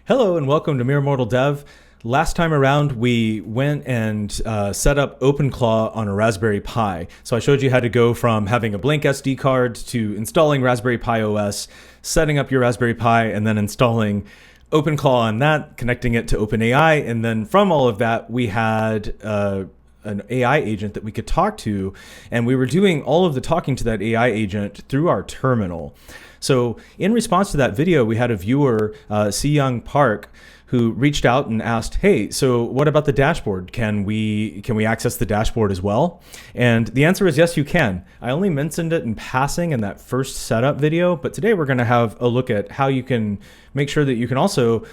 Hello and welcome to Mere Mortal Dev. Last time around, we went and set up OpenClaw on a Raspberry Pi. So I showed you how to go from having a blank SD card to installing Raspberry Pi OS, setting up your Raspberry Pi, and then installing OpenClaw on that, connecting it to OpenAI. And then from all of that, we had an AI agent that we could talk to. And we were doing all of the talking to that AI agent through our terminal. So in response to that video, we had a viewer, Si Young Park, who reached out and asked, hey, so what about the dashboard? Can we access the dashboard as well? And the answer is yes, you can. I only mentioned it in passing in that first setup video, but today we're going to have a look at how you can make sure that you can also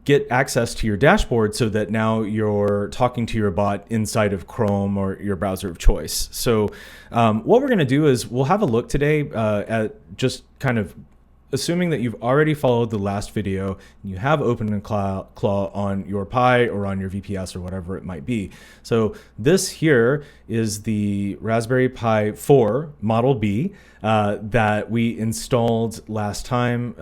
get access to your dashboard so that now you're talking to your bot inside of Chrome or your browser of choice. So what we're going to do is we'll have a look today at just kind of assuming that you've already followed the last video and you have OpenClaw on your Pi or on your VPS or whatever it might be. So this here is the Raspberry Pi 4 Model B that we installed last time.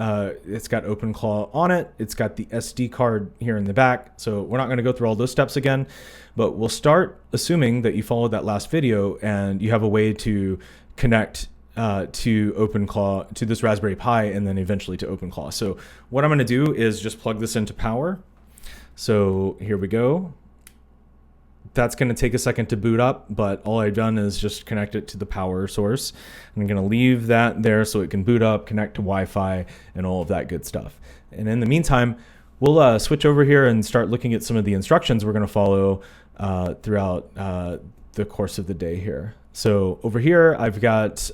It's got OpenClaw on it. It's got the SD card here in the back. So we're not going to go through all those steps again, but we'll start assuming that you followed that last video and you have a way to connect to OpenClaw, to this Raspberry Pi, and then eventually to OpenClaw. So what I'm going to do is just plug this into power. So here we go. That's going to take a second to boot up, but all I've done is just connect it to the power source. I'm going to leave that there so it can boot up, connect to Wi-Fi, and all of that good stuff. And in the meantime, we'll switch over here and start looking at some of the instructions we're going to follow throughout the course of the day here. So over here, I've got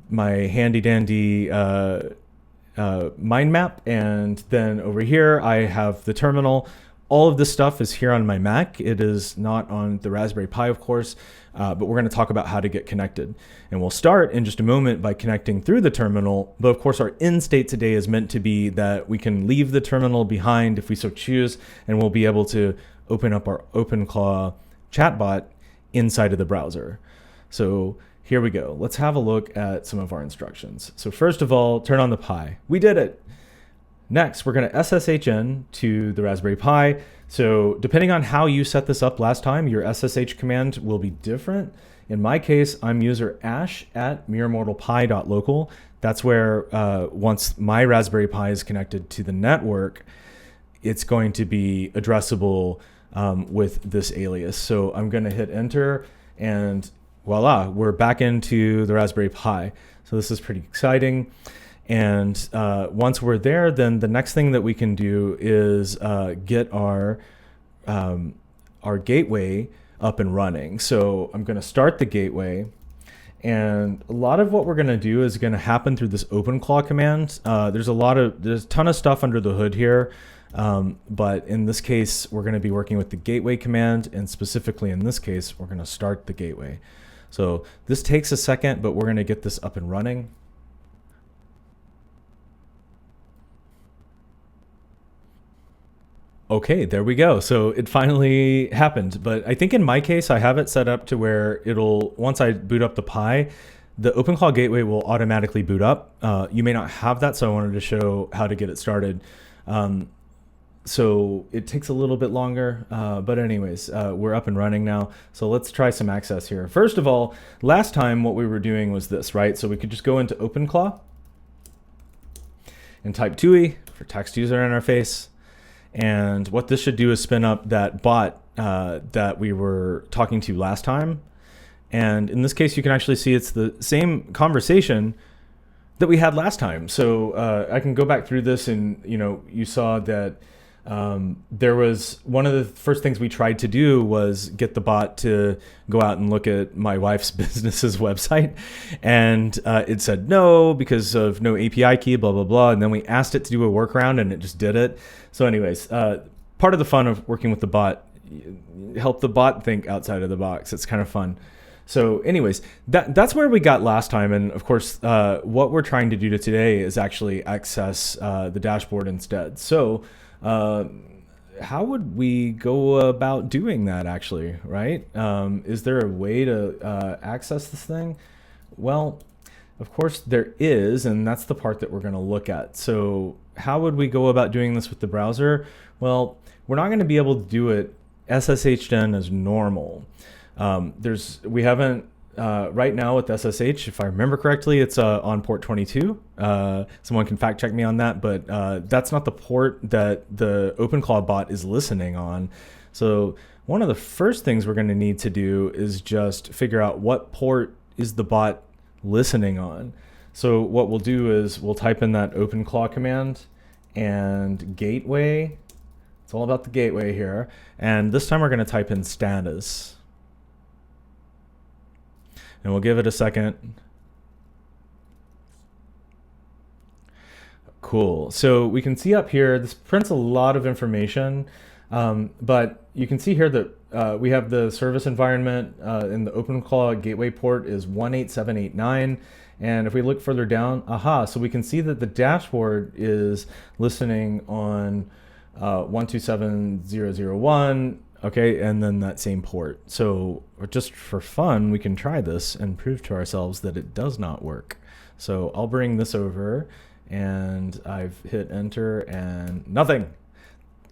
my handy dandy mind map. And then over here, I have the terminal. All of this stuff is here on my Mac. It is not on the Raspberry Pi, of course, but we're going to talk about how to get connected. And we'll start in just a moment by connecting through the terminal. But of course, our end state today is meant to be that we can leave the terminal behind if we so choose, and we'll be able to open up our OpenClaw chatbot inside of the browser. So here we go. Let's have a look at some of our instructions. So first of all, turn on the Pi. We did it. Next, we're going to SSH in to the Raspberry Pi. So depending on how you set this up last time, your SSH command will be different. In my case, I'm user ash@meremortalpi.local. That's where once my Raspberry Pi is connected to the network, it's going to be addressable with this alias. So I'm going to hit enter and voila, we're back into the Raspberry Pi. So this is pretty exciting. And once we're there, then the next thing that we can do is get our gateway up and running. So I'm going to start the gateway. And a lot of what we're going to do is going to happen through this OpenClaw command. There's a ton of stuff under the hood here. But in this case, we're going to be working with the gateway command, and specifically in this case, we're going to start the gateway. So this takes a second, but we're going to get this up and running. Okay, there we go. So it finally happened. But I think in my case, I have it set up to where it'll, once I boot up the Pi, the OpenClaw gateway will automatically boot up. You may not have that, so I wanted to show how to get it started. So it takes a little bit longer, but anyways, we're up and running now. So let's try some access here. First of all, last time what we were doing was this, right? So we could just go into OpenClaw and type TUI for text user interface. And what this should do is spin up that bot that we were talking to last time. And in this case, you can actually see it's the same conversation that we had last time. So I can go back through this, and you saw that there was one of the first things we tried to do was get the bot to go out and look at my wife's business's website, and it said no because of no API key, blah blah blah. And then we asked it to do a workaround, and it just did it. So anyways, part of the fun of working with the bot, help the bot think outside of the box. It's kind of fun. So anyways, that's where we got last time. And of course, what we're trying to do today is actually access the dashboard instead. So how would we go about doing that actually, right? Is there a way to access this thing? Well, Of course there is, and that's the part that we're going to look at. So how would we go about doing this with the browser? Well, we're not going to be able to do it SSHN as normal. We haven't, right now with SSH, if I remember correctly, it's on port 22. Someone can fact check me on that, but that's not the port that the OpenClaw bot is listening on. So one of the first things we're going to need to do is just figure out what port is the bot listening on. So what we'll do is we'll type in that OpenClaw command and gateway. It's all about the gateway here. And this time we're going to type in status. And we'll give it a second. Cool. So we can see up here, this prints a lot of information, but you can see here that we have the service environment in the OpenClaw gateway port is 18789. And if we look further down, so we can see that the dashboard is listening on 127001. Okay, and then that same port. So just for fun, we can try this and prove to ourselves that it does not work. So I'll bring this over, and I've hit enter and nothing.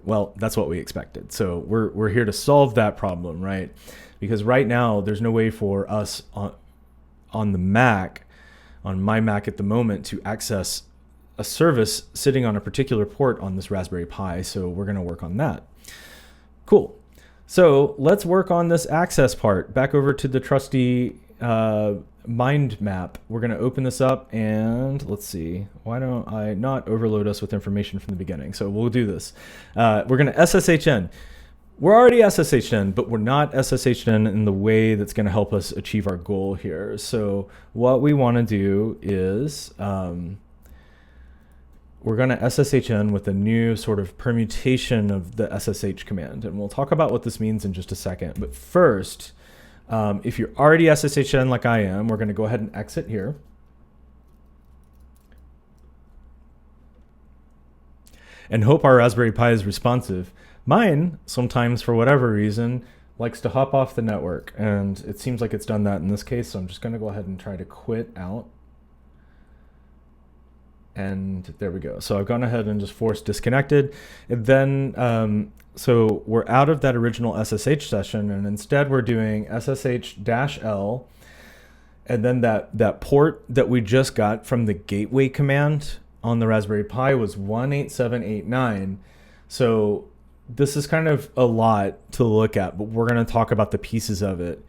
Well, that's what we expected. So we're here to solve that problem, right? Because right now there's no way for us on the Mac, on my Mac at the moment, to access a service sitting on a particular port on this Raspberry Pi. So we're going to work on that. Cool. So let's work on this access part. Back over to the trusty mind map. We're going to open this up and let's see. Why don't I not overload us with information from the beginning? So we'll do this. We're going to SSHN. We're already SSHN, but we're not SSHN in the way that's going to help us achieve our goal here. So what we want to do is we're going to SSHN with a new sort of permutation of the SSH command. And we'll talk about what this means in just a second. But first, if you're already SSHN like I am, we're going to go ahead and exit here. And hope our Raspberry Pi is responsive. Mine, sometimes for whatever reason, likes to hop off the network. And it seems like it's done that in this case. So I'm just going to go ahead and try to quit out. And there we go. So I've gone ahead and just forced disconnected. And then, so we're out of that original SSH session, and instead we're doing SSH-L, and then that port that we just got from the gateway command on the Raspberry Pi was 18789. So this is kind of a lot to look at, but we're going to talk about the pieces of it.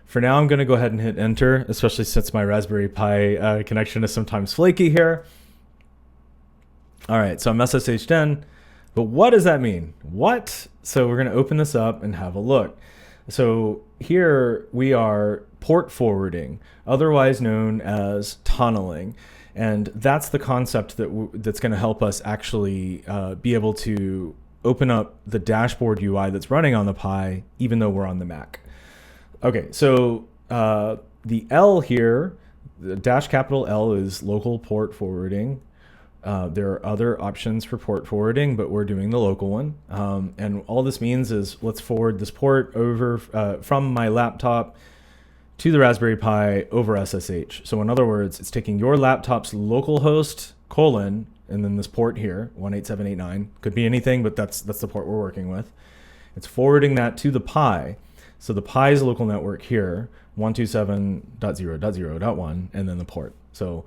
For now, I'm going to go ahead and hit enter, especially since my Raspberry Pi connection is sometimes flaky here. All right, so I'm SSH'd in, but what does that mean? What? So we're going to open this up and have a look. So here we are port forwarding, otherwise known as tunneling. And that's the concept that's going to help us actually be able to open up the dashboard UI that's running on the Pi, even though we're on the Mac. Okay, so the L here, the capital L is local port forwarding. There are other options for port forwarding, but we're doing the local one. And all this means is let's forward this port over from my laptop to the Raspberry Pi over SSH. So in other words, it's taking your laptop's local host, and then this port here, 18789. Could be anything, but that's the port we're working with. It's forwarding that to the Pi. So the Pi's local network here, 127.0.0.1, and then the port. So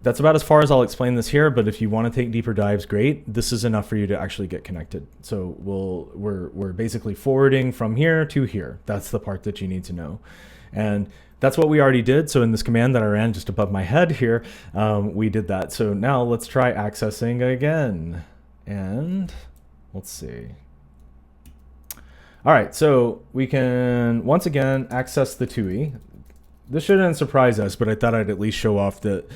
that's about as far as I'll explain this here, but if you want to take deeper dives, great. This is enough for you to actually get connected. So we're basically forwarding from here to here. That's the part that you need to know. And that's what we already did. So in this command that I ran just above my head here, we did that. So now let's try accessing again. And let's see. All right, so we can once again access the TUI. This shouldn't surprise us, but I thought I'd at least show off that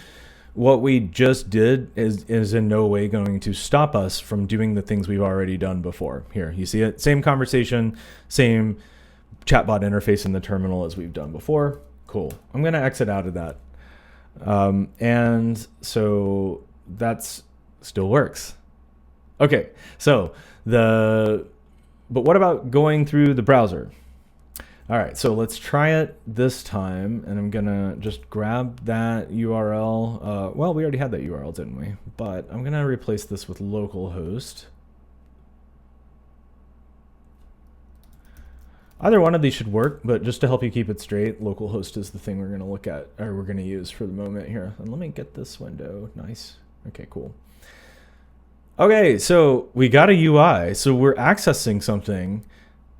what we just did is in no way going to stop us from doing the things we've already done before. Here, you see it? Same conversation, same chatbot interface in the terminal as we've done before. Cool. I'm going to exit out of that. And so that's still works. Okay, so but what about going through the browser? All right, so let's try it this time, and I'm gonna just grab that URL. Well, we already had that URL, didn't we? But I'm gonna replace this with localhost. Either one of these should work, but just to help you keep it straight, localhost is the thing we're gonna look at, or we're gonna use for the moment here. And let me get this window, nice. Okay, cool. Okay, so we got a UI, so we're accessing something.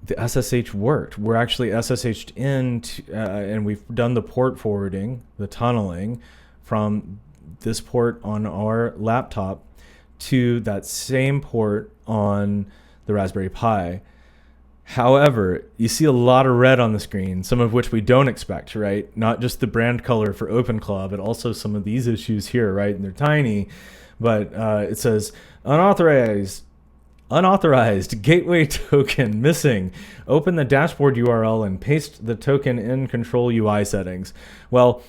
The SSH worked. We're actually SSH'd in, and we've done the port forwarding, the tunneling from this port on our laptop to that same port on the Raspberry Pi. However, you see a lot of red on the screen, some of which we don't expect, right? Not just the brand color for OpenClaw, but also some of these issues here, right? And they're tiny, but it says unauthorized gateway token missing. Open the dashboard URL and paste the token in control UI settings. Well,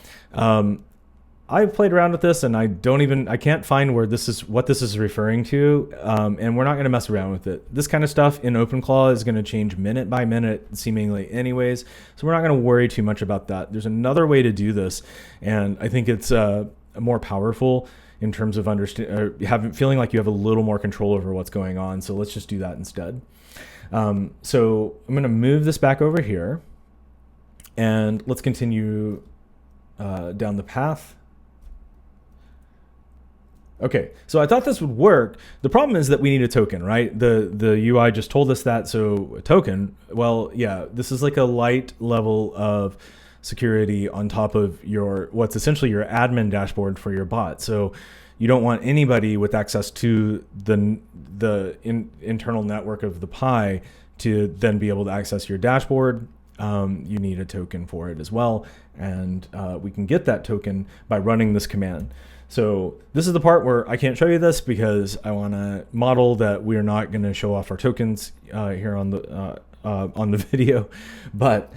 I've played around with this and I can't find what this is referring to. And we're not going to mess around with it. This kind of stuff in OpenClaw is going to change minute by minute seemingly anyways. So we're not going to worry too much about that. There's another way to do this. And I think it's more powerful in terms of feeling like you have a little more control over what's going on. So let's just do that instead. So I'm going to move this back over here and let's continue down the path. Okay, so I thought this would work. The problem is that we need a token, right? The UI just told us that, so a token, well, yeah, this is like a light level of security on top of what's essentially your admin dashboard for your bot. So you don't want anybody with access to the internal network of the Pi to then be able to access your dashboard. You need a token for it as well, and we can get that token by running this command. So this is the part where I can't show you this because I want to model that we're not going to show off our tokens here on the video, but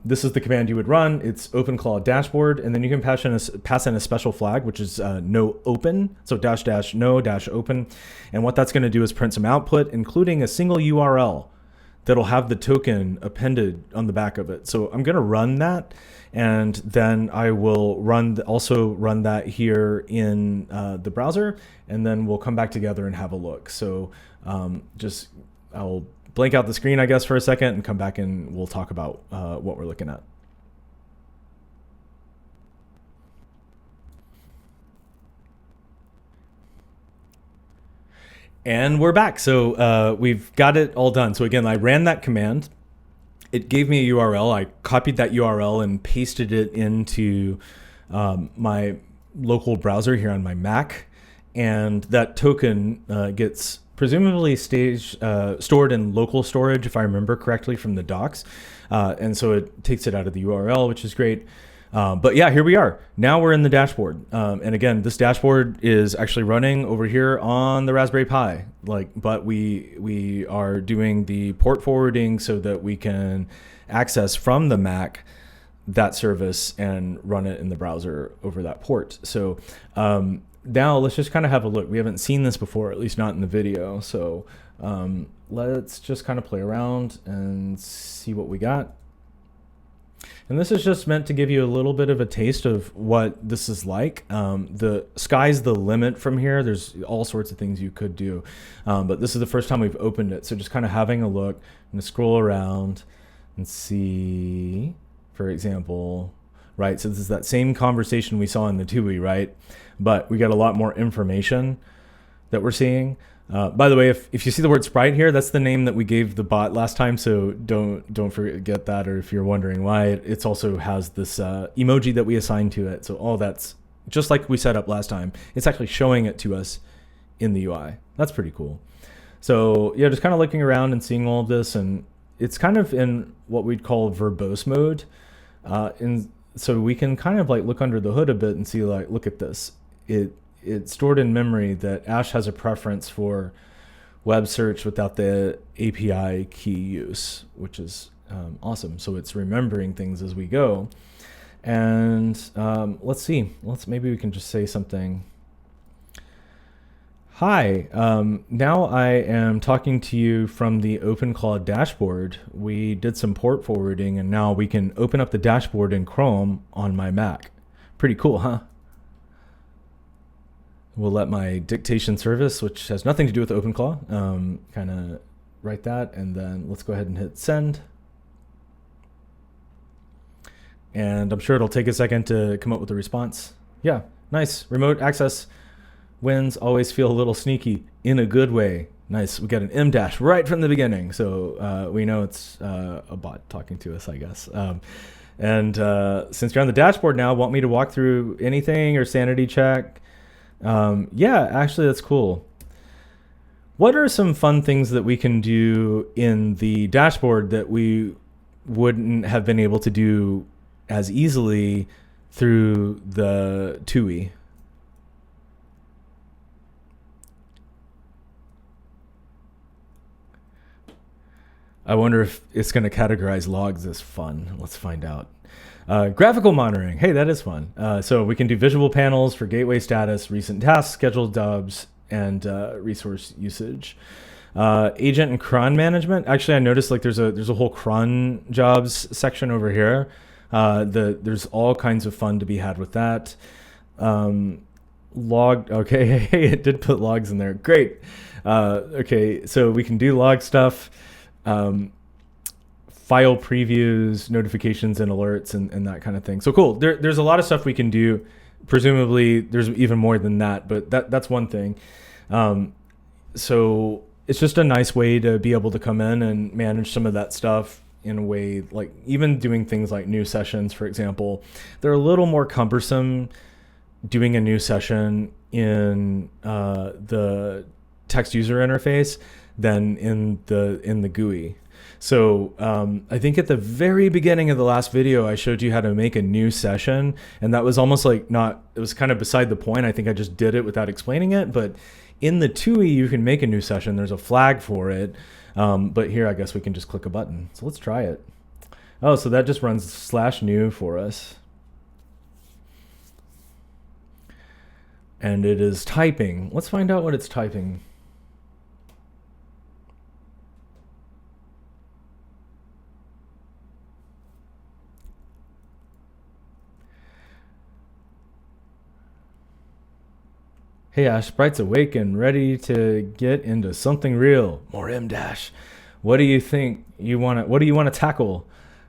this is the command you would run. It's OpenClaw Dashboard, and then you can pass in a special flag, which is no open, so -- no -open, and what that's going to do is print some output, including a single URL that'll have the token appended on the back of it. So I'm going to run that, and then I will also run that here in the browser, and then we'll come back together and have a look. So I'll blank out the screen, I guess, for a second and come back and we'll talk about what we're looking at. And we're back. So we've got it all done. So again, I ran that command. It gave me a URL. I copied that URL and pasted it into my local browser here on my Mac. And that token gets presumably stored in local storage, if I remember correctly from the docs. And so it takes it out of the URL, which is great. But yeah, here we are. Now we're in the dashboard. And again, this dashboard is actually running over here on the Raspberry Pi. But we are doing the port forwarding so that we can access from the Mac that service and run it in the browser over that port. So now let's just kind of have a look. We haven't seen this before, at least not in the video. So let's just kind of play around and see what we got. And this is just meant to give you a little bit of a taste of what this is like. The sky's the limit from here. There's all sorts of things you could do. But this is the first time we've opened it. So just kind of having a look and scroll around and see, for example, right? So this is that same conversation we saw in the TUI, right? But we got a lot more information that we're seeing. By the way, if you see the word Sprite here, that's the name that we gave the bot last time, so don't forget that. Or if you're wondering why, it also has this emoji that we assigned to it. So all that's just like we set up last time. It's actually showing it to us in the UI. That's pretty cool. So yeah, just kind of looking around and seeing all of this, and it's kind of in what we'd call verbose mode. So we can kind of like look under the hood a bit and see, like, look at this. It's stored in memory that Ash has a preference for web search without the API key use, which is awesome. So it's remembering things as we go. And let's see. Maybe we can just say something. Hi, now I am talking to you from the OpenClaw Dashboard. We did some port forwarding and now we can open up the dashboard in Chrome on my Mac. Pretty cool, huh? We'll let my dictation service, which has nothing to do with OpenClaw, kind of write that, and then let's go ahead and hit send. And I'm sure it'll take a second to come up with a response. Yeah, nice. Remote access wins always feel a little sneaky in a good way. Nice. We got an M dash right from the beginning. So we know it's a bot talking to us, I guess. Since you're on the dashboard now, want me to walk through anything or sanity check? Yeah, actually, that's cool. What are some fun things that we can do in the dashboard that we wouldn't have been able to do as easily through the TUI? I wonder if it's going to categorize logs as fun. Let's find out. Graphical monitoring. Hey, that is fun. So we can do visual panels for gateway status, recent tasks, scheduled jobs, and resource usage. Agent and cron management. Actually, I noticed like there's a whole cron jobs section over here. There's all kinds of fun to be had with that. Log. Okay, hey, it did put logs in there. Great. Okay, so we can do log stuff. File previews, notifications and alerts and that kind of thing. So cool. There's a lot of stuff we can do. Presumably there's even more than that, but that's one thing. So it's just a nice way to be able to come in and manage some of that stuff in a way, like even doing things like new sessions, for example. They're a little more cumbersome doing a new session in the text user interface than in the GUI. So I think at the very beginning of the last video, I showed you how to make a new session, and that was almost like it was kind of beside the point. I think I just did it without explaining it, but in the TUI, you can make a new session. There's a flag for it, but here I guess we can just click a button. So let's try it. Oh, so that just runs /new for us. And it is typing. Let's find out what it's typing. Hey Ash, Sprite's awake and ready to get into something real. More M dash. What do you think what do you want to tackle?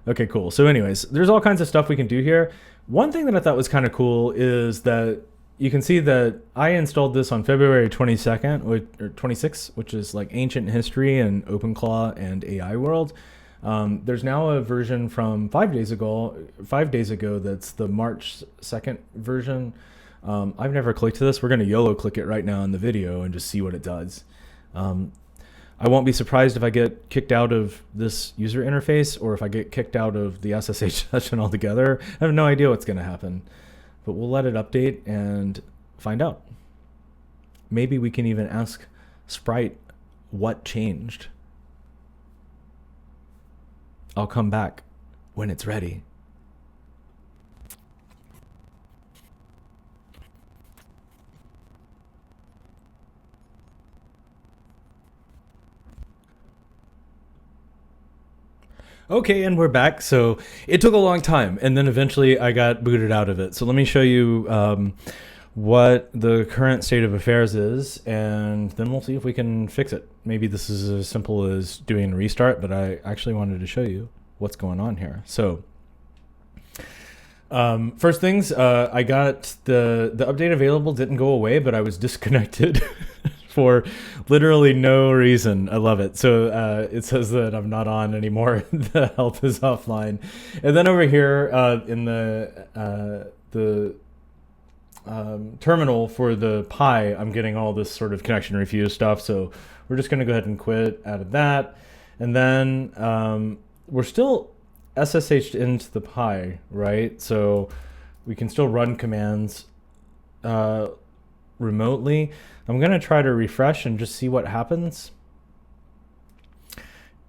Okay, cool. So anyways, there's all kinds of stuff we can do here. One thing that I thought was kind of cool is that you can see that I installed this on February 22nd or 26th, which is like ancient history and OpenClaw and AI world. There's now a version from 5 days ago that's the March 2nd version. I've never clicked this. We're going to YOLO click it right now in the video and just see what it does. I won't be surprised if I get kicked out of this user interface or if I get kicked out of the SSH session altogether. I have no idea what's going to happen, but we'll let it update and find out. Maybe we can even ask Sprite what changed. I'll come back when it's ready. Okay, and we're back. So it took a long time, and then eventually I got booted out of it. So let me show you what the current state of affairs is, and then we'll see if we can fix it. Maybe this is as simple as doing a restart, but I actually wanted to show you what's going on here. So first things, I got the update available, didn't go away, but I was disconnected for literally no reason. I love it. So it says that I'm not on anymore. The health is offline. And then over here in the terminal for the Pi, I'm getting all this sort of connection refuse stuff. So we're just going to go ahead and quit out of that. And then we're still SSH'd into the Pi, right? So we can still run commands remotely. I'm going to try to refresh and just see what happens.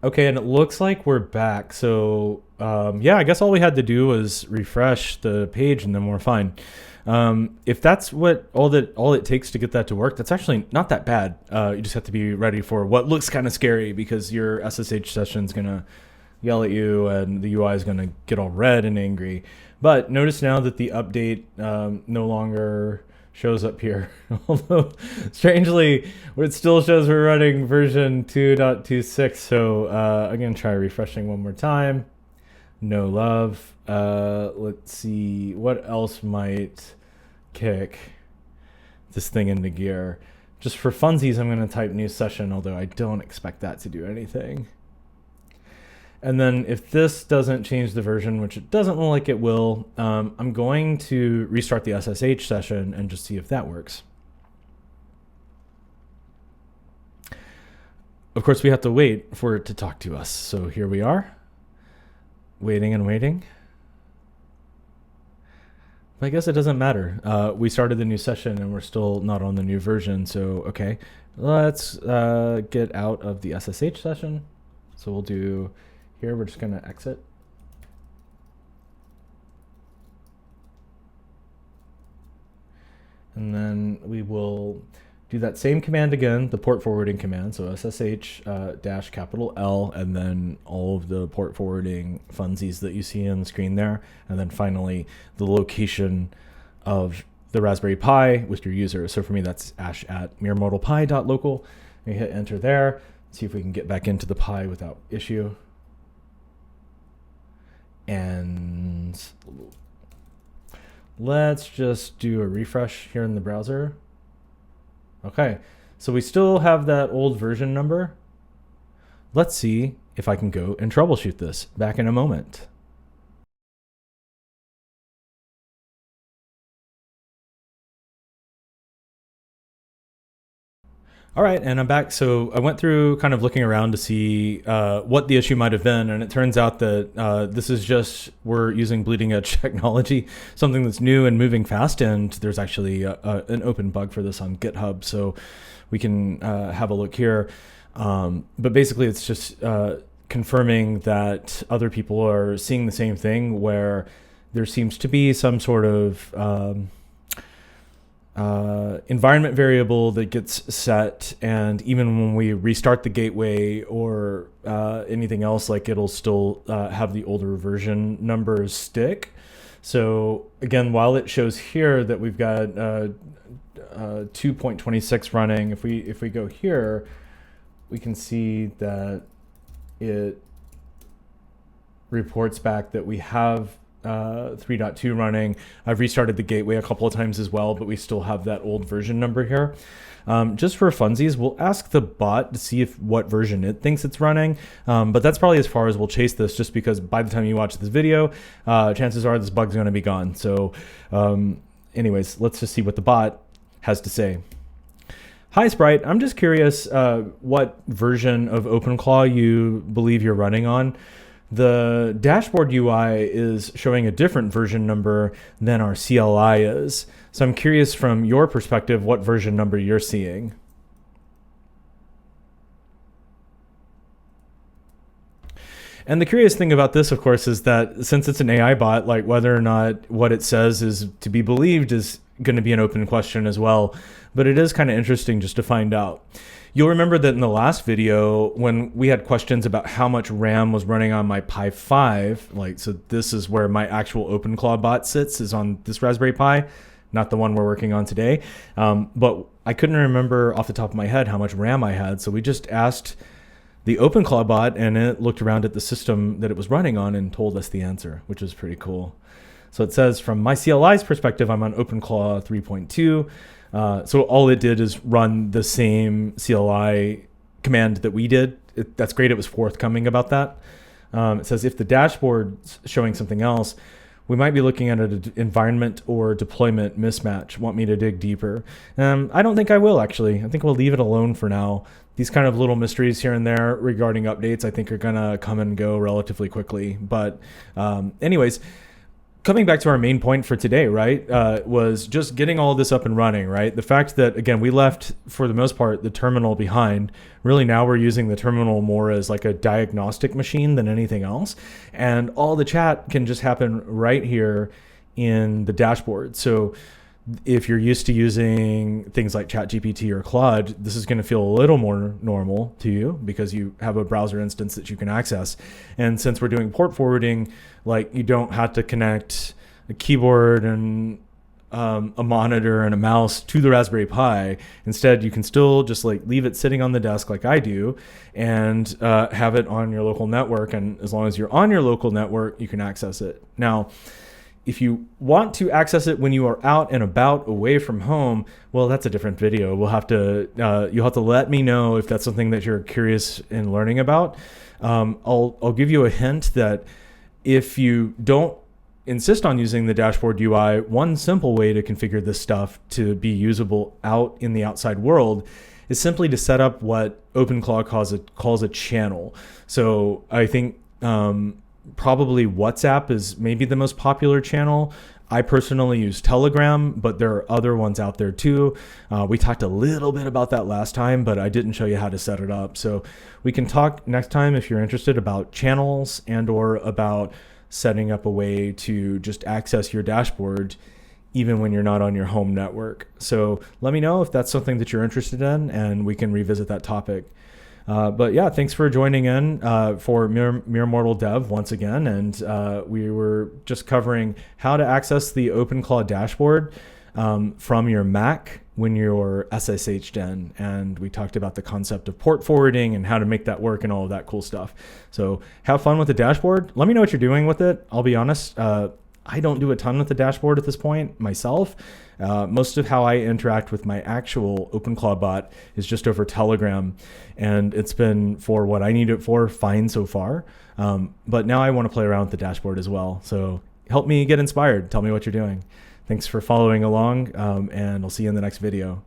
Okay, and it looks like we're back. So yeah, I guess all we had to do was refresh the page and then we're fine. If that's what all it takes to get that to work, that's actually not that bad. You just have to be ready for what looks kind of scary, because your SSH session is gonna yell at you and the UI is gonna get all red and angry. But notice now that the update no longer shows up here. Although strangely, it still shows we're running version 2.26. So I'm gonna try refreshing one more time. No love. Let's see what else might kick this thing into gear. Just for funsies, I'm gonna type new session, although I don't expect that to do anything. And then if this doesn't change the version, which it doesn't look like it will, I'm going to restart the SSH session and just see if that works. Of course, we have to wait for it to talk to us. So here we are, waiting and waiting. But I guess it doesn't matter. We started the new session and we're still not on the new version. So, okay, let's get out of the SSH session. So we'll do... Here, we're just going to exit. And then we will do that same command again, the port forwarding command. So SSH dash capital L, and then all of the port forwarding funsies that you see on the screen there. And then finally, the location of the Raspberry Pi with your user. So for me, that's ash@miremortalpi.local. We hit enter there. See if we can get back into the Pi without issue. And let's just do a refresh here in the browser. Okay, so we still have that old version number. Let's see if I can go and troubleshoot this. Back in a moment. All right, and I'm back. So I went through kind of looking around to see what the issue might have been, and it turns out that this is just, we're using bleeding edge technology, something that's new and moving fast, and there's actually an open bug for this on GitHub, so we can have a look here. But basically it's just confirming that other people are seeing the same thing, where there seems to be some sort of environment variable that gets set, and even when we restart the gateway or anything else, like it'll still have the older version numbers stick. So again, while it shows here that we've got 2.26 running, if we go here, we can see that it reports back that we have 3.2 running. I've restarted the gateway a couple of times as well, but we still have that old version number here. Just for funsies, we'll ask the bot to see what version it thinks it's running, but that's probably as far as we'll chase this, just because by the time you watch this video, chances are this bug's going to be gone. So anyways, let's just see what the bot has to say. Hi Sprite, I'm just curious what version of OpenClaw you believe you're running on. The dashboard UI is showing a different version number than our CLI is. So I'm curious from your perspective what version number you're seeing. And the curious thing about this, of course, is that since it's an AI bot, like whether or not what it says is to be believed is going to be an open question as well. But it is kind of interesting just to find out. You'll remember that in the last video, when we had questions about how much RAM was running on my Pi 5, so this is where my actual OpenClaw bot sits, is on this Raspberry Pi, not the one we're working on today. But I couldn't remember off the top of my head how much RAM I had. So we just asked the OpenClaw bot, and it looked around at the system that it was running on and told us the answer, which is pretty cool. So it says, from my CLI's perspective, I'm on OpenClaw 3.2. So all it did is run the same CLI command that we did. That's great. It was forthcoming about that. It says if the dashboard's showing something else, we might be looking at an environment or deployment mismatch. Want me to dig deeper? I don't think I will, actually. I think we'll leave it alone for now. These kind of little mysteries here and there regarding updates, I think, are going to come and go relatively quickly. But anyways, coming back to our main point for today, right, was just getting all this up and running, right? The fact that, again, we left, for the most part, the terminal behind. Really now we're using the terminal more as like a diagnostic machine than anything else. And all the chat can just happen right here in the dashboard. So if you're used to using things like ChatGPT or Claude, this is going to feel a little more normal to you because you have a browser instance that you can access. And since we're doing port forwarding, like you don't have to connect a keyboard and a monitor and a mouse to the Raspberry Pi. Instead, you can still just like leave it sitting on the desk like I do and have it on your local network. And as long as you're on your local network, you can access it. Now, if you want to access it when you are out and about away from home, well, that's a different video. We'll have to, you'll have to let me know if that's something that you're curious in learning about. I'll give you a hint that if you don't insist on using the dashboard UI, one simple way to configure this stuff to be usable out in the outside world is simply to set up what OpenClaw calls a channel. So I think, probably WhatsApp is maybe the most popular channel. I personally use Telegram, but there are other ones out there too. We talked a little bit about that last time, but I didn't show you how to set it up. So we can talk next time if you're interested about channels and or about setting up a way to just access your dashboard even when you're not on your home network. So let me know if that's something that you're interested in and we can revisit that topic. But yeah, thanks for joining in for Mere Mortal Dev once again. And we were just covering how to access the OpenClaw dashboard from your Mac when you're SSH'd in. And we talked about the concept of port forwarding and how to make that work and all of that cool stuff. So have fun with the dashboard. Let me know what you're doing with it. I'll be honest. I don't do a ton with the dashboard at this point myself. Most of how I interact with my actual OpenClaw bot is just over Telegram, and it's been for what I need it for fine so far. But now I want to play around with the dashboard as well. So help me get inspired. Tell me what you're doing. Thanks for following along, and I'll see you in the next video.